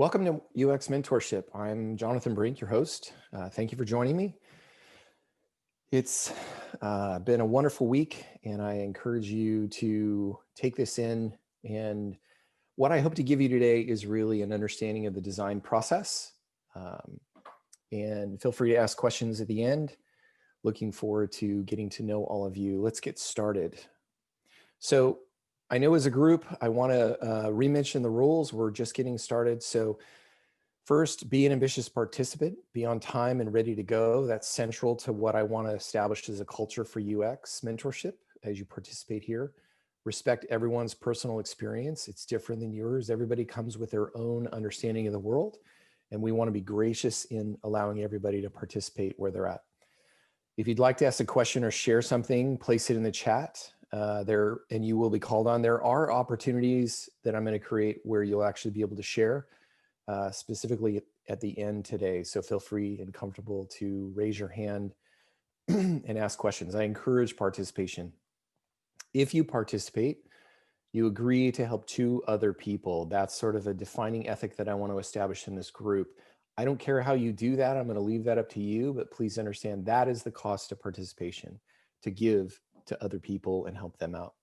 Welcome to UX Mentorship. I'm Jonathan Brink, your host. Thank you for joining me. It's been a wonderful week, and I encourage you to take this in. And what I hope to give you today is really an understanding of the design process. And feel free to ask questions at the end. Looking forward to getting to know all of you. Let's get started. So I know as a group, I want to re-mention the rules. We're just getting started. So first, be an ambitious participant, be on time and ready to go. That's central to what I want to establish as a culture for UX mentorship as you participate here. Respect everyone's personal experience. It's different than yours. Everybody comes with their own understanding of the world, and we want to be gracious in allowing everybody to participate where they're at. If you'd like to ask a question or share something, place it in the chat and you will be called on. There are opportunities that I'm going to create where you'll actually be able to share. Specifically at the end today. So feel free and comfortable to raise your hand and ask questions. I encourage participation. If you participate, you agree to help two other people. That's sort of a defining ethic that I want to establish in this group. I don't care how you do that. I'm going to leave that up to you, but please understand that is the cost of participation, to give to other people and help them out.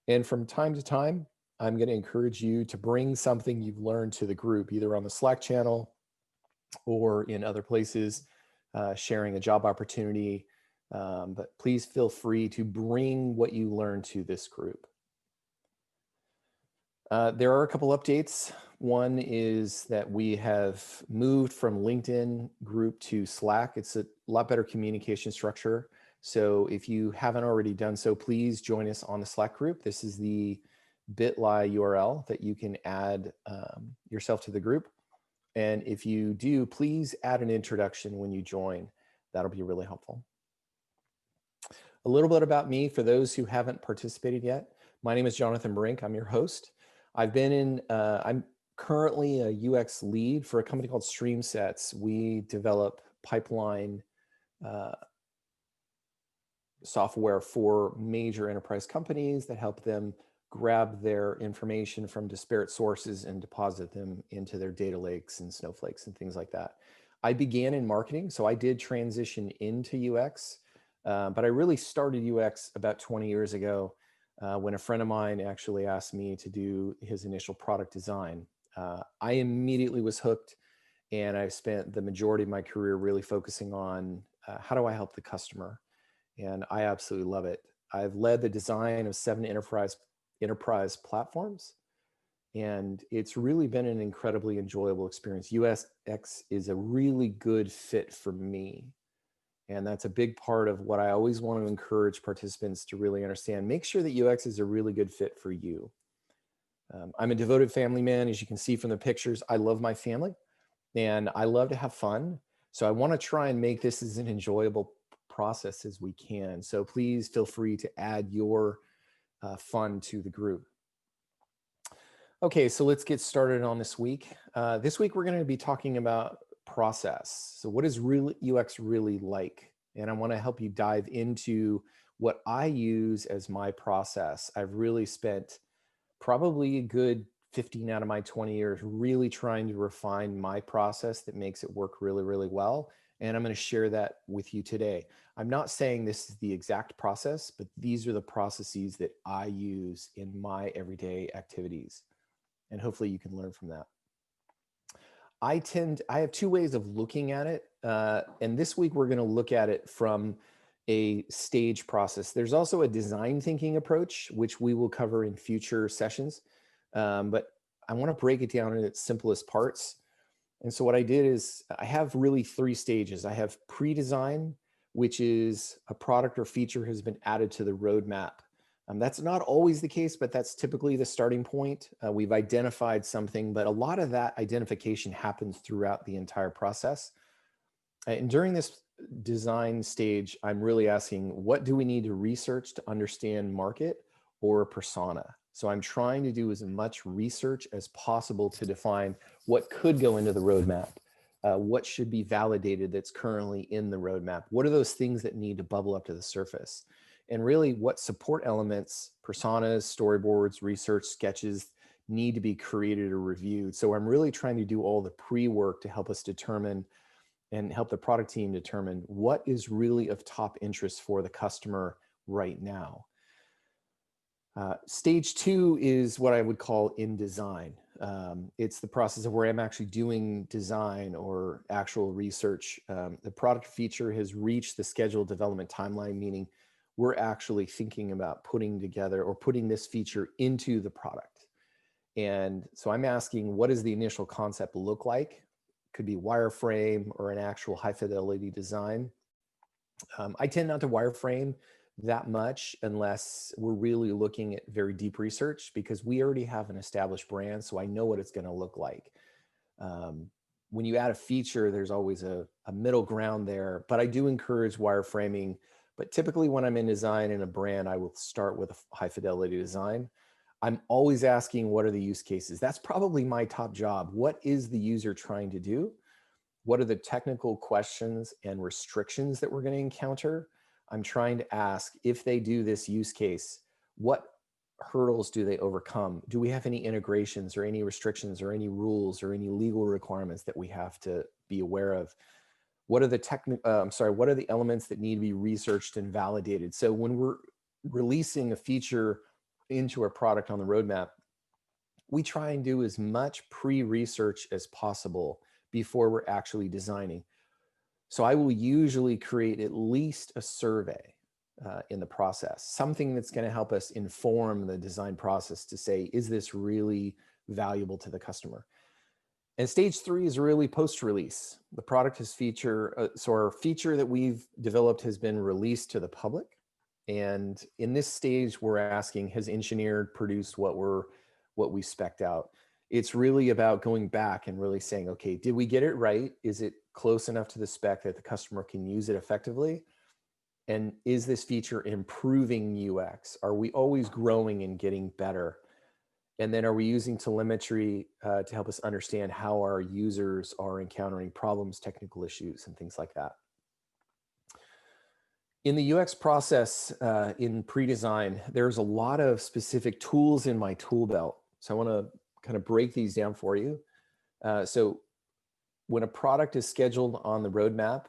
And from time to time, I'm going to encourage you to bring something you've learned to the group, either on the Slack channel or in other places, sharing a job opportunity. But please feel free to bring what you learned to this group. There are a couple updates. One is that we have moved from LinkedIn group to Slack. It's a lot better communication structure. So if you haven't already done so, please join us on the Slack group. This is the bit.ly URL that you can add yourself to the group. And if you do, please add an introduction when you join. That'll be really helpful. A little bit about me for those who haven't participated yet. My name is Jonathan Brink. I'm your host. I'm currently a UX lead for a company called StreamSets. We develop pipeline software for major enterprise companies that help them grab their information from disparate sources and deposit them into their data lakes and snowflakes and things like that. I began in marketing, so I did transition into UX, but I really started UX about 20 years ago when a friend of mine actually asked me to do his initial product design. I immediately was hooked, and I've spent the majority of my career really focusing on how do I help the customer, and I absolutely love it. I've led the design of 7 enterprise platforms, and it's really been an incredibly enjoyable experience. UX is a really good fit for me, and that's a big part of what I always want to encourage participants to really understand. Make sure that UX is a really good fit for you. I'm a devoted family man, as you can see from the pictures. I love my family, and I love to have fun, so I want to try and make this as an enjoyable process as we can. So please feel free to add your fun to the group. Okay, so let's get started on this week. This week we're going to be talking about process. So what is UX really like? And I want to help you dive into what I use as my process. I've really spent probably a good 15 out of my 20 years really trying to refine my process that makes it work really, really well. And I'm going to share that with you today. I'm not saying this is the exact process, but these are the processes that I use in my everyday activities. And hopefully you can learn from that. I have 2 ways of looking at it. And this week we're going to look at it from a stage process. There's also a design thinking approach, which we will cover in future sessions. But I want to break it down in its simplest parts. And so what I did is I have really 3 stages. I have pre-design, which is a product or feature has been added to the roadmap. That's not always the case, but that's typically the starting point. We've identified something, but a lot of that identification happens throughout the entire process. And during this design stage, I'm really asking, what do we need to research to understand market or persona? So I'm trying to do as much research as possible to define what could go into the roadmap, what should be validated that's currently in the roadmap. What are those things that need to bubble up to the surface? And really what support elements, personas, storyboards, research, sketches, need to be created or reviewed. So I'm really trying to do all the pre-work to help us determine and help the product team determine what is really of top interest for the customer right now. Stage 2 is what I would call in design. It's the process of where I'm actually doing design or actual research. The product feature has reached the scheduled development timeline, meaning we're actually thinking about putting together or putting this feature into the product. And so I'm asking, what does the initial concept look like? Could be wireframe or an actual high fidelity design. I tend not to wireframe that much unless we're really looking at very deep research, because we already have an established brand, so I know what it's going to look like. When you add a feature, there's always a middle ground there, but I do encourage wireframing. But typically when I'm in design in a brand, I will start with a high fidelity design. I'm always asking, what are the use cases? That's probably my top job. What is the user trying to do? What are the technical questions and restrictions that we're going to encounter? I'm trying to ask, if they do this use case, what hurdles do they overcome? Do we have any integrations or any restrictions or any rules or any legal requirements that we have to be aware of? What are the what are the elements that need to be researched and validated? So when we're releasing a feature into a product on the roadmap, we try and do as much pre-research as possible before we're actually designing. So I will usually create at least a survey in the process, something that's going to help us inform the design process to say, is this really valuable to the customer? And stage 3 is really post-release. The product is so our feature that we've developed has been released to the public. And in this stage, we're asking, has engineered produced what we spec'd out? It's really about going back and really saying, okay, did we get it right? Is it close enough to the spec that the customer can use it effectively? And is this feature improving UX? Are we always growing and getting better? And then are we using telemetry to help us understand how our users are encountering problems, technical issues, and things like that? In the UX process, in pre-design, there's a lot of specific tools in my tool belt. So I want to kind of break these down for you. So when a product is scheduled on the roadmap,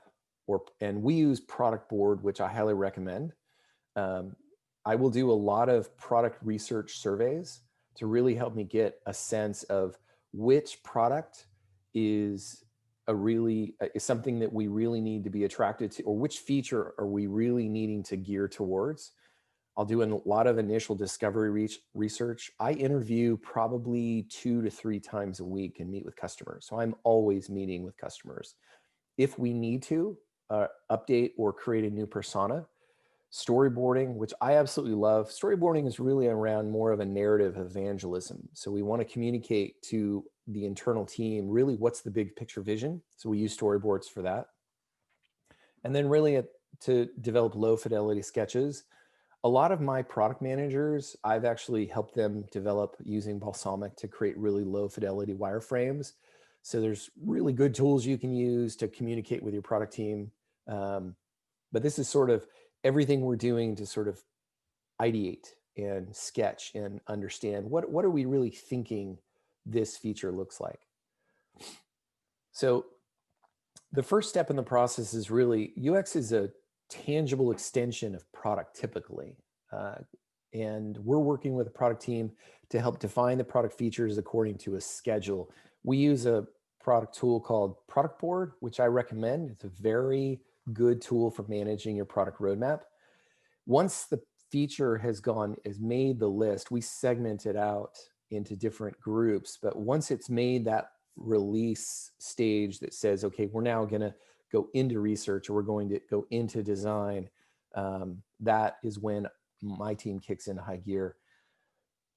and we use Product Board, which I highly recommend, I will do a lot of product research surveys to really help me get a sense of which product is something that we really need to be attracted to, or which feature are we really needing to gear towards. I'll do a lot of initial discovery research. I interview probably 2 to 3 times a week and meet with customers. So I'm always meeting with customers. If we need to update or create a new persona, storyboarding, which I absolutely love. Storyboarding is really around more of a narrative evangelism. So we want to communicate to the internal team, really what's the big picture vision. So we use storyboards for that. And then really to develop low fidelity sketches. A lot of my product managers, I've actually helped them develop using Balsamiq to create really low fidelity wireframes. So there's really good tools you can use to communicate with your product team. But this is sort of everything we're doing to sort of ideate and sketch and understand what are we really thinking this feature looks like. So the first step in the process is really, UX is a tangible extension of product typically. And we're working with a product team to help define the product features according to a schedule. We use a product tool called Product Board, which I recommend. It's a very good tool for managing your product roadmap. Once the feature has made the list, we segment it out into different groups. But once it's made that release stage that says, okay, we're now going to go into research or we're going to go into design, that is when my team kicks into high gear.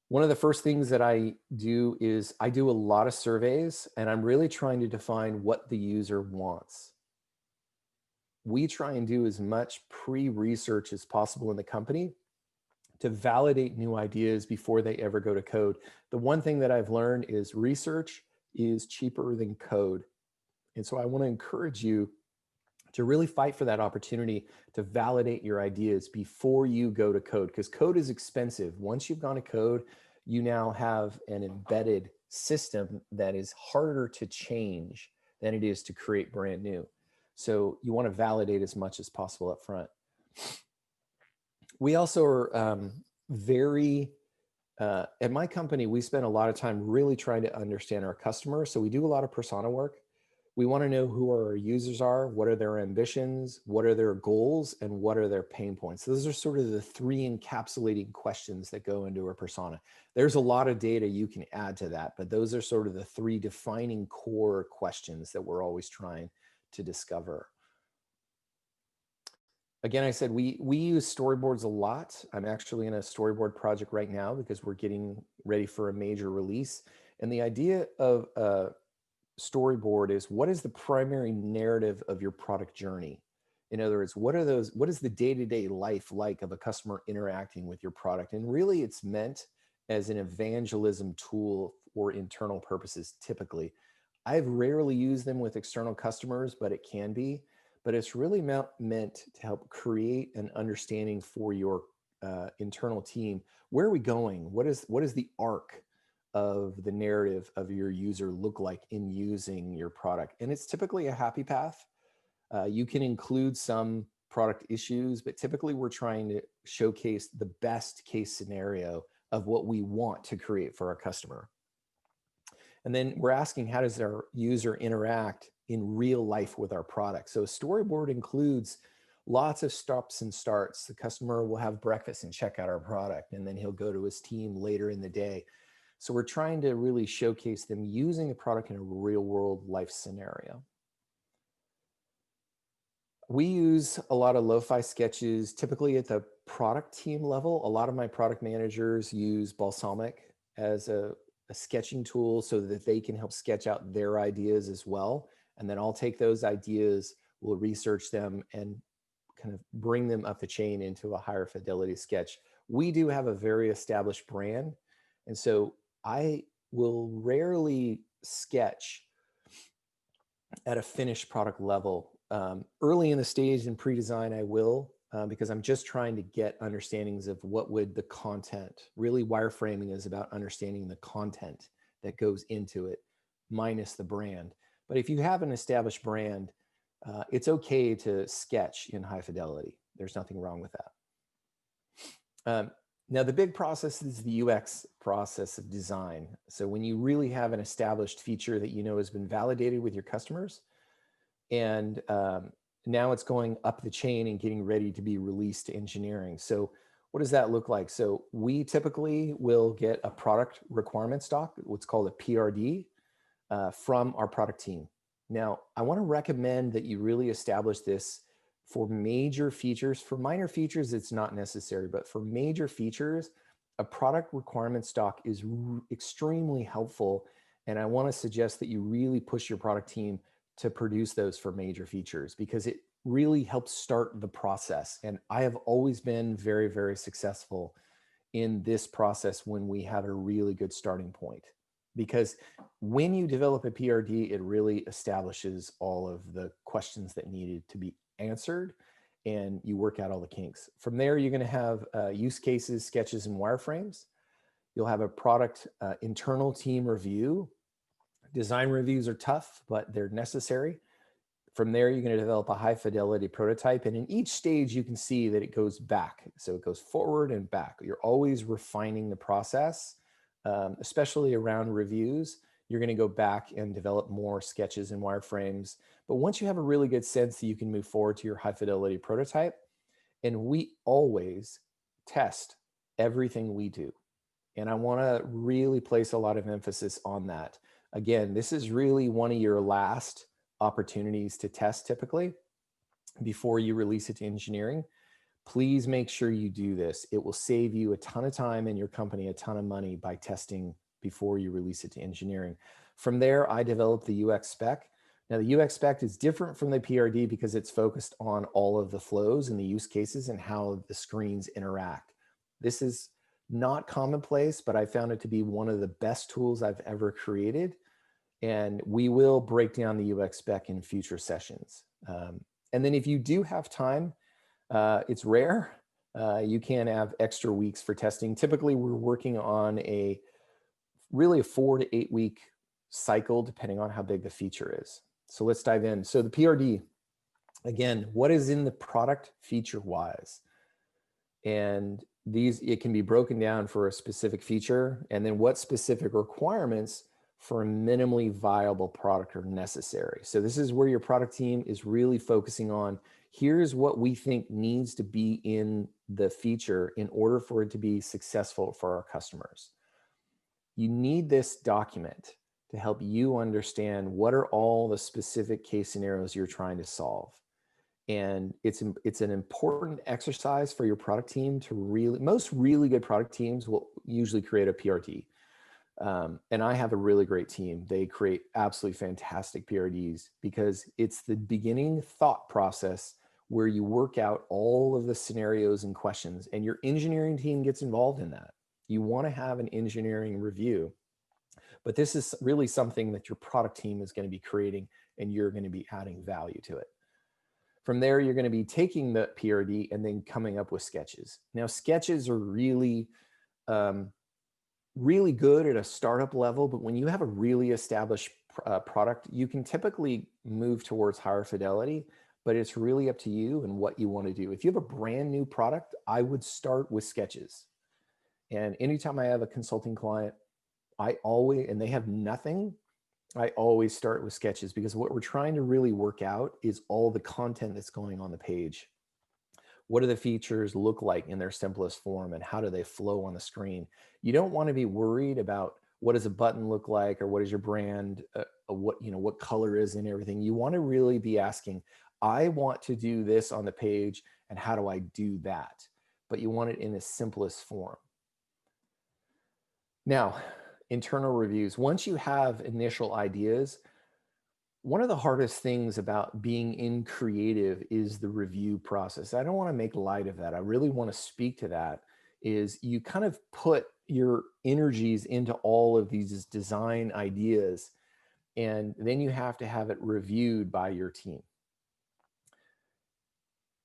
One of the first things that I do is I do a lot of surveys, and I'm really trying to define what the user wants. We try and do as much pre-research as possible in the company to validate new ideas before they ever go to code. The one thing that I've learned is research is cheaper than code. And so I want to encourage you to really fight for that opportunity to validate your ideas before you go to code, because code is expensive. Once you've gone to code, you now have an embedded system that is harder to change than it is to create brand new. So you want to validate as much as possible up front. We also are at my company, we spend a lot of time really trying to understand our customers. So we do a lot of persona work. We want to know who our users are, what are their ambitions, what are their goals, and what are their pain points. Those are sort of the three encapsulating questions that go into a persona. There's a lot of data you can add to that, but those are sort of the three defining core questions that we're always trying to discover. Again, I said we use storyboards a lot. I'm actually in a storyboard project right now because we're getting ready for a major release. And the idea of a storyboard is, what is the primary narrative of your product journey? In other words, what is the day-to-day life like of a customer interacting with your product? And really it's meant as an evangelism tool for internal purposes typically. I've rarely used them with external customers, but it can be. But it's really meant to help create an understanding for your internal team. Where are we going? What is the arc of the narrative of your user look like in using your product? And it's typically a happy path. You can include some product issues, but typically we're trying to showcase the best case scenario of what we want to create for our customer. And then we're asking, how does our user interact in real life with our product? So a storyboard includes lots of stops and starts. The customer will have breakfast and check out our product, and then he'll go to his team later in the day. So we're trying to really showcase them using the product in a real world life scenario. We use a lot of LoFi sketches, typically at the product team level. A lot of my product managers use Balsamiq as a sketching tool so that they can help sketch out their ideas as well. And then I'll take those ideas, we'll research them and kind of bring them up the chain into a higher fidelity sketch. We do have a very established brand. And so I will rarely sketch at a finished product level. Early in the stage in pre-design, I will, because I'm just trying to get understandings of what would the content, really wireframing is about understanding the content that goes into it, minus the brand. But if you have an established brand, it's okay to sketch in high fidelity. There's nothing wrong with that. Now, the big process is the UX process of design. So when you really have an established feature that you know has been validated with your customers, and now it's going up the chain and getting ready to be released to engineering. So what does that look like? So we typically will get a product requirement stock, what's called a PRD, from our product team. Now, I want to recommend that you really establish this for major features. For minor features, it's not necessary, but for major features, a product requirement stock is extremely helpful. And I want to suggest that you really push your product team to produce those for major features, because it really helps start the process. And I have always been very, very successful in this process when we have a really good starting point. Because when you develop a PRD, it really establishes all of the questions that needed to be answered, and you work out all the kinks. From there, you're going to have use cases, sketches, and wireframes. You'll have a product internal team review. Design reviews are tough, but they're necessary. From there, you're going to develop a high fidelity prototype. And in each stage, you can see that it goes back. So it goes forward and back. You're always refining the process, especially around reviews. You're going to go back and develop more sketches and wireframes. But once you have a really good sense that you can move forward to your high fidelity prototype, and we always test everything we do. And I want to really place a lot of emphasis on that. Again, this is really one of your last opportunities to test typically before you release it to engineering. Please make sure you do this. It will save you a ton of time and your company a ton of money by testing before you release it to engineering. From there, I developed the UX spec. Now, the UX spec is different from the PRD because it's focused on all of the flows and the use cases and how the screens interact. This is not commonplace, but I found it to be one of the best tools I've ever created. And we will break down the UX spec in future sessions. And then if you do have time, it's rare, You can have extra weeks for testing. Typically, we're working on really a 4 to 8 week cycle, depending on how big the feature is. So let's dive in. So the PRD, again, what is in the product feature wise? And it can be broken down for a specific feature, and then what specific requirements for a minimally viable product are necessary. So this is where your product team is really focusing on, here's what we think needs to be in the feature in order for it to be successful for our customers. You need this document to help you understand what are all the specific case scenarios you're trying to solve. And it's an important exercise for your product team to most really good product teams will usually create a PRD. And I have a really great team. They create absolutely fantastic PRDs because it's the beginning thought process where you work out all of the scenarios and questions, and your engineering team gets involved in that. You want to have an engineering review, but this is really something that your product team is going to be creating, and you're going to be adding value to it. From there, you're going to be taking the PRD and then coming up with sketches. Now, sketches are really, really good at a startup level, but when you have a really established product, you can typically move towards higher fidelity, but it's really up to you and what you want to do. If you have a brand new product, I would start with sketches. And anytime I have a consulting client, and they have nothing, I always start with sketches, because what we're trying to really work out is all the content that's going on the page. What do the features look like in their simplest form, and how do they flow on the screen? You don't want to be worried about what does a button look like, or what is your brand, what color is and everything. You want to really be asking, I want to do this on the page, and how do I do that? But you want it in the simplest form. Now, internal reviews. Once you have initial ideas, one of the hardest things about being in creative is the review process. I don't want to make light of that. I really want to speak to that. Is you kind of put your energies into all of these design ideas, and then you have to have it reviewed by your team.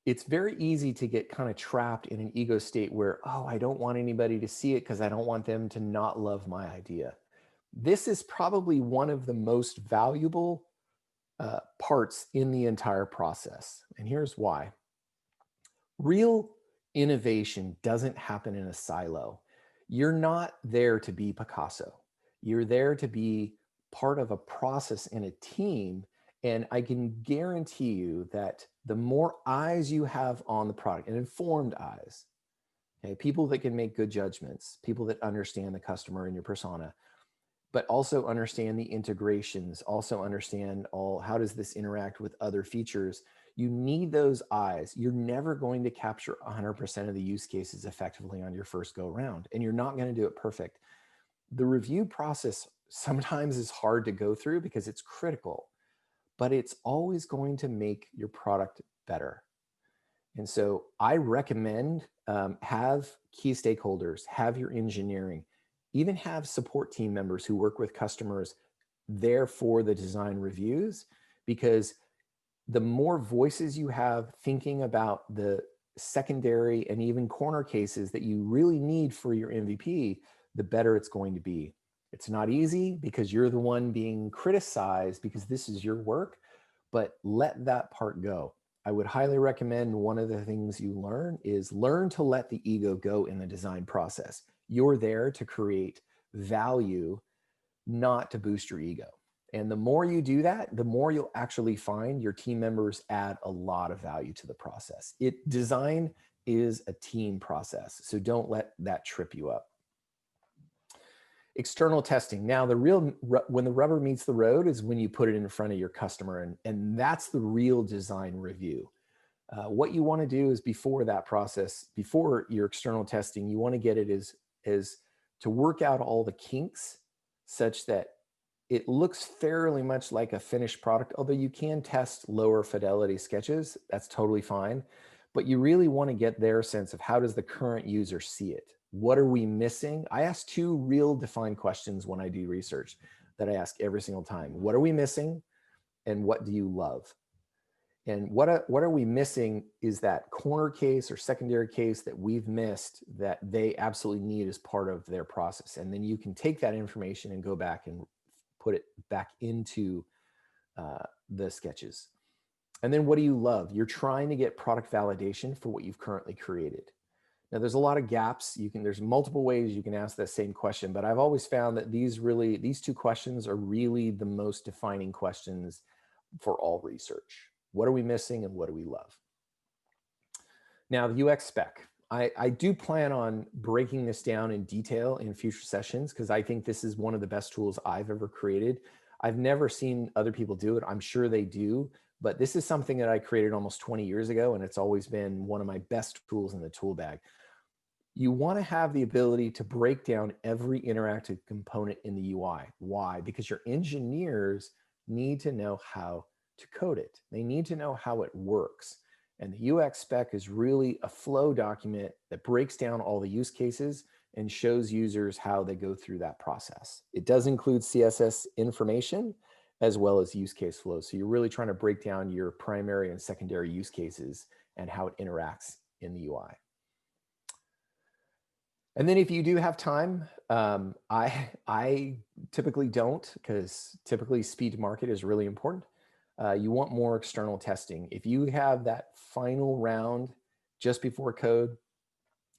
It's very easy to get kind of trapped in an ego state where, oh, I don't want anybody to see it because I don't want them to not love my idea. This is probably one of the most valuable parts in the entire process. And here's why. Real innovation doesn't happen in a silo. You're not there to be Picasso. You're there to be part of a process in a team. And I can guarantee you that the more eyes you have on the product, and informed eyes, okay, people that can make good judgments, people that understand the customer and your persona, but also understand the integrations, also understand how does this interact with other features. You need those eyes. You're never going to capture 100% of the use cases effectively on your first go around, and you're not going to do it perfect. The review process sometimes is hard to go through because it's critical, but it's always going to make your product better. And so I recommend have key stakeholders, have your engineering, even have support team members who work with customers there for the design reviews, because the more voices you have thinking about the secondary and even corner cases that you really need for your MVP, the better it's going to be. It's not easy because you're the one being criticized because this is your work, but let that part go. I would highly recommend one of the things you learn to let the ego go in the design process. You're there to create value, not to boost your ego. And the more you do that, the more you'll actually find your team members add a lot of value to the process. Design is a team process, so don't let that trip you up. External testing. Now, when the rubber meets the road is when you put it in front of your customer, and that's the real design review. What you want to do is before that process, before your external testing, you want to get it is to work out all the kinks such that it looks fairly much like a finished product, although you can test lower fidelity sketches. That's totally fine. But you really want to get their sense of how does the current user see it? What are we missing? I ask two real defined questions when I do research that I ask every single time. What are we missing? And what do you love? And what are we missing is that corner case or secondary case that we've missed that they absolutely need as part of their process. And then you can take that information and go back and put it back into the sketches. And then what do you love? You're trying to get product validation for what you've currently created. Now there's a lot of gaps. There's multiple ways you can ask that same question, but I've always found that these two questions are really the most defining questions for all research. What are we missing and what do we love? Now the UX spec. I do plan on breaking this down in detail in future sessions because I think this is one of the best tools I've ever created. I've never seen other people do it. I'm sure they do, but this is something that I created almost 20 years ago, and it's always been one of my best tools in the tool bag. You want to have the ability to break down every interactive component in the UI. Why? Because your engineers need to know how to code it. They need to know how it works. And the UX spec is really a flow document that breaks down all the use cases and shows users how they go through that process. It does include CSS information as well as use case flows. So you're really trying to break down your primary and secondary use cases and how it interacts in the UI. And then if you do have time, I typically don't, because typically speed to market is really important. You want more external testing. If you have that final round just before code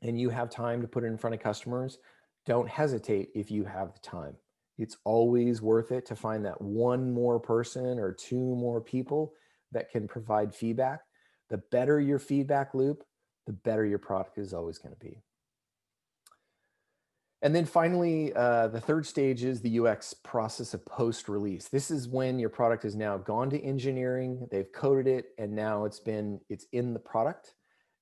and you have time to put it in front of customers, don't hesitate if you have the time. It's always worth it to find that one more person or two more people that can provide feedback. The better your feedback loop, the better your product is always going to be. And then finally, the third stage is the UX process of post-release. This is when your product has now gone to engineering, they've coded it, and now it's in the product.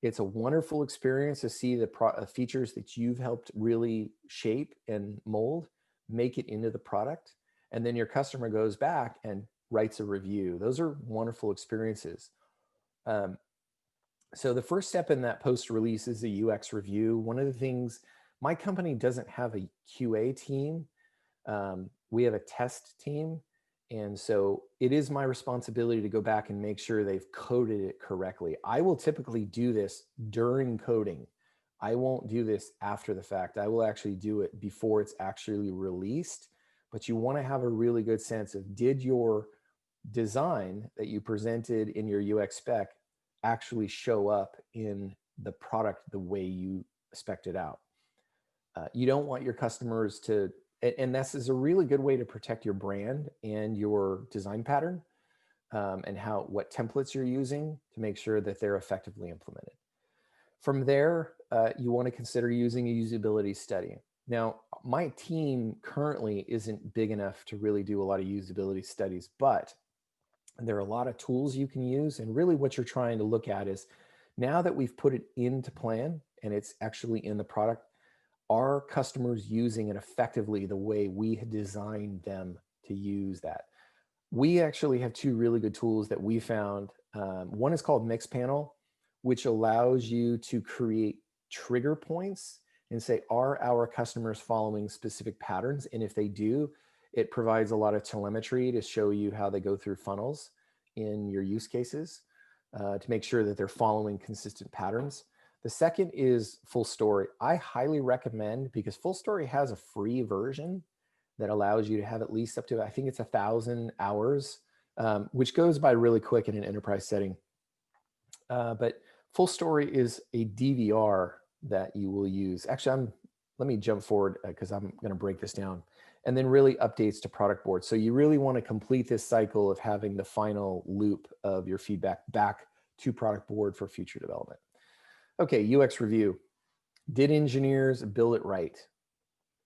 It's a wonderful experience to see the features that you've helped really shape and mold, make it into the product. And then your customer goes back and writes a review. Those are wonderful experiences. So the first step in that post-release is a UX review. One of the things, my company doesn't have a QA team. We have a test team. And so it is my responsibility to go back and make sure they've coded it correctly. I will typically do this during coding. I won't do this after the fact. I will actually do it before it's actually released. But you want to have a really good sense of, did your design that you presented in your UX spec actually show up in the product the way you spec'd it out? You don't want your customers to, and this is a really good way to protect your brand and your design pattern, and what templates you're using to make sure that they're effectively implemented. From there, you want to consider using a usability study. Now, my team currently isn't big enough to really do a lot of usability studies, but there are a lot of tools you can use. And really what you're trying to look at is, now that we've put it into plan and it's actually in the product, are customers using it effectively the way we had designed them to use that? We actually have two really good tools that we found. One is called Mixpanel, which allows you to create trigger points and say, are our customers following specific patterns? And if they do, it provides a lot of telemetry to show you how they go through funnels in your use cases, to make sure that they're following consistent patterns. The second is Full Story. I highly recommend, because Full Story has a free version that allows you to have at least up to, I think it's 1,000 hours, which goes by really quick in an enterprise setting. But Full Story is a DVR that you will use. Actually, let me jump forward because I'm going to break this down. And then really updates to product board. So you really want to complete this cycle of having the final loop of your feedback back to product board for future development. Okay, UX review. Did engineers build it right?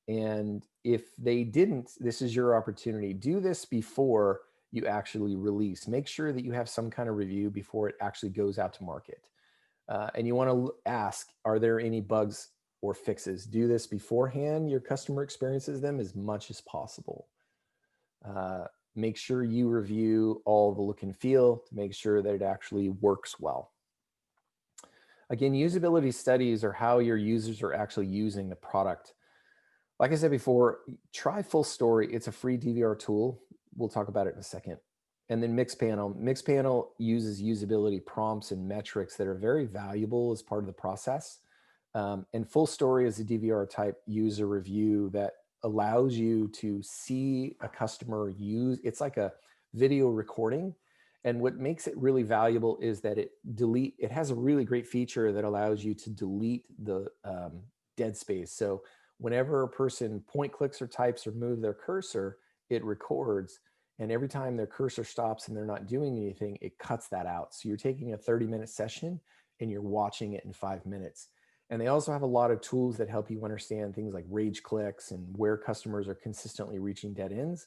And if they didn't, this is your opportunity. Do this before you actually release. Make sure that you have some kind of review before it actually goes out to market. And you want to ask, are there any bugs or fixes? Do this beforehand your customer experiences them as much as possible. Make sure you review all the look and feel to make sure that it actually works well. Again, usability studies are how your users are actually using the product. Like I said before, try Full Story. It's a free DVR tool. We'll talk about it in a second. And then Mixpanel. Mixpanel uses usability prompts and metrics that are very valuable as part of the process. And Full Story is a DVR type user review that allows you to see a customer use, it's like a video recording. And what makes it really valuable is that it has a really great feature that allows you to delete the dead space. So whenever a person point clicks or types or move their cursor, it records. And every time their cursor stops and they're not doing anything, it cuts that out. So you're taking a 30-minute session and you're watching it in 5 minutes. And they also have a lot of tools that help you understand things like rage clicks and where customers are consistently reaching dead ends.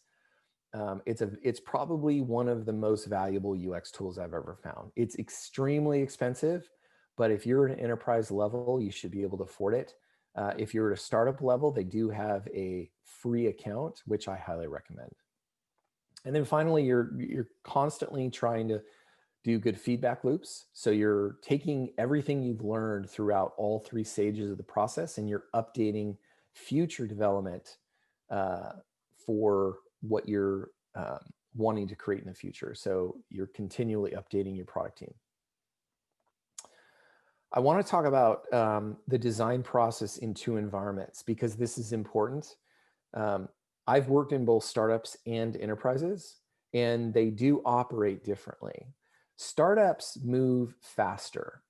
It's probably one of the most valuable UX tools I've ever found. It's extremely expensive, but if you're at an enterprise level, you should be able to afford it. If you're at a startup level, they do have a free account, which I highly recommend. And then finally, you're constantly trying to do good feedback loops. So you're taking everything you've learned throughout all 3 stages of the process, and you're updating future development for what you're wanting to create in the future. So you're continually updating your product team. I want to talk about the design process in 2 environments because this is important. I've worked in both startups and enterprises, and they do operate differently. Startups move faster.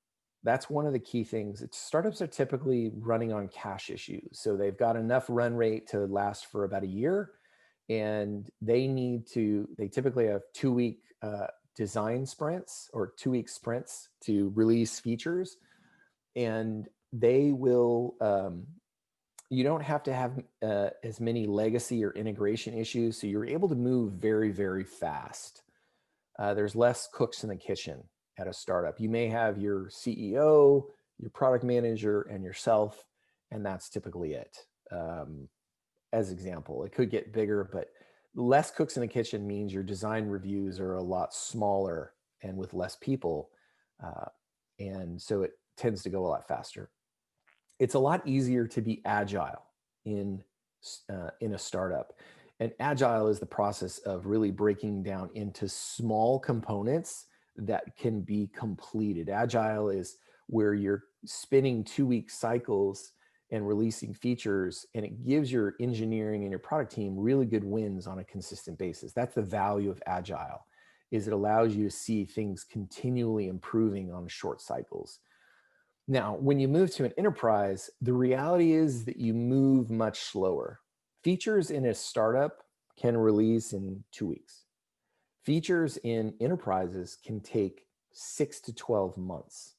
That's one of the key things. Startups are typically running on cash issues. So they've got enough run rate to last for about a year, and they typically have 2-week design sprints or 2-week sprints to release features. And they will, you don't have to have as many legacy or integration issues. So you're able to move very, very fast. There's less cooks in the kitchen at a startup. You may have your CEO, your product manager, and yourself, and that's typically it. As example, it could get bigger, but less cooks in the kitchen means your design reviews are a lot smaller and with less people. And so it tends to go a lot faster. It's a lot easier to be agile in a startup. And agile is the process of really breaking down into small components that can be completed. Agile is where you're spinning 2-week cycles and releasing features, and it gives your engineering and your product team really good wins on a consistent basis. That's the value of agile, is it allows you to see things continually improving on short cycles. Now, when you move to an enterprise, the reality is that you move much slower. Features in a startup can release in 2 weeks. Features in enterprises can take 6 to 12 months.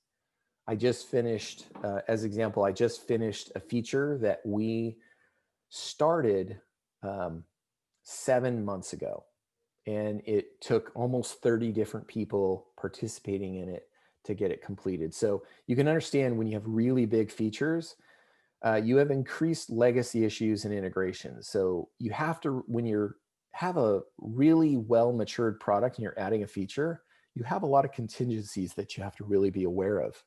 I just finished, as example, I just finished a feature that we started 7 months ago, and it took almost 30 different people participating in it to get it completed. So you can understand when you have really big features, you have increased legacy issues and integration. So you have to, when you have a really well-matured product and you're adding a feature, you have a lot of contingencies that you have to really be aware of.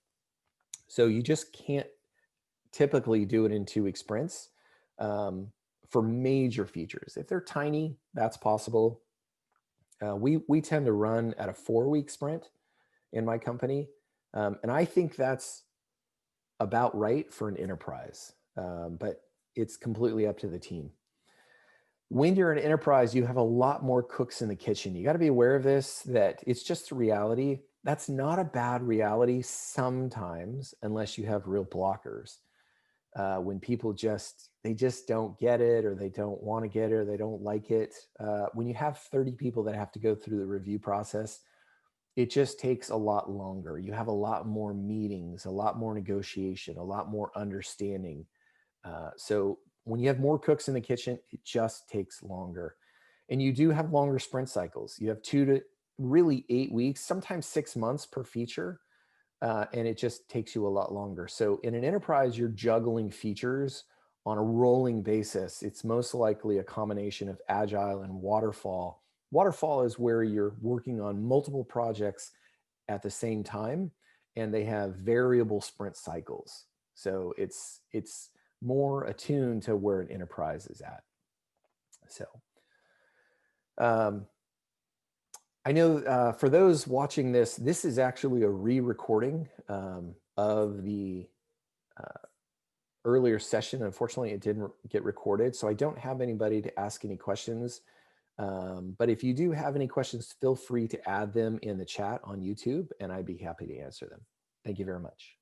So you just can't typically do it in 2-week sprints for major features. If they're tiny, that's possible. We tend to run at a 4-week sprint in my company. And I think that's about right for an enterprise, but it's completely up to the team. When you're an enterprise, you have a lot more cooks in the kitchen. You got to be aware of this, that it's just a reality. That's not a bad reality sometimes, unless you have real blockers. When people they just don't get it, or they don't want to get it, or they don't like it. When you have 30 people that have to go through the review process, it just takes a lot longer. You have a lot more meetings, a lot more negotiation, a lot more understanding. So when you have more cooks in the kitchen, it just takes longer. And you do have longer sprint cycles. You have 2 to really 8 weeks, sometimes 6 months per feature. And it just takes you a lot longer. So in an enterprise, you're juggling features on a rolling basis. It's most likely a combination of agile and waterfall. Waterfall is where you're working on multiple projects at the same time, and they have variable sprint cycles. So it's more attuned to where an enterprise is at. So I know for those watching this, this is actually a re-recording of the earlier session. Unfortunately, it didn't get recorded, so I don't have anybody to ask any questions. But if you do have any questions, feel free to add them in the chat on YouTube, and I'd be happy to answer them. Thank you very much.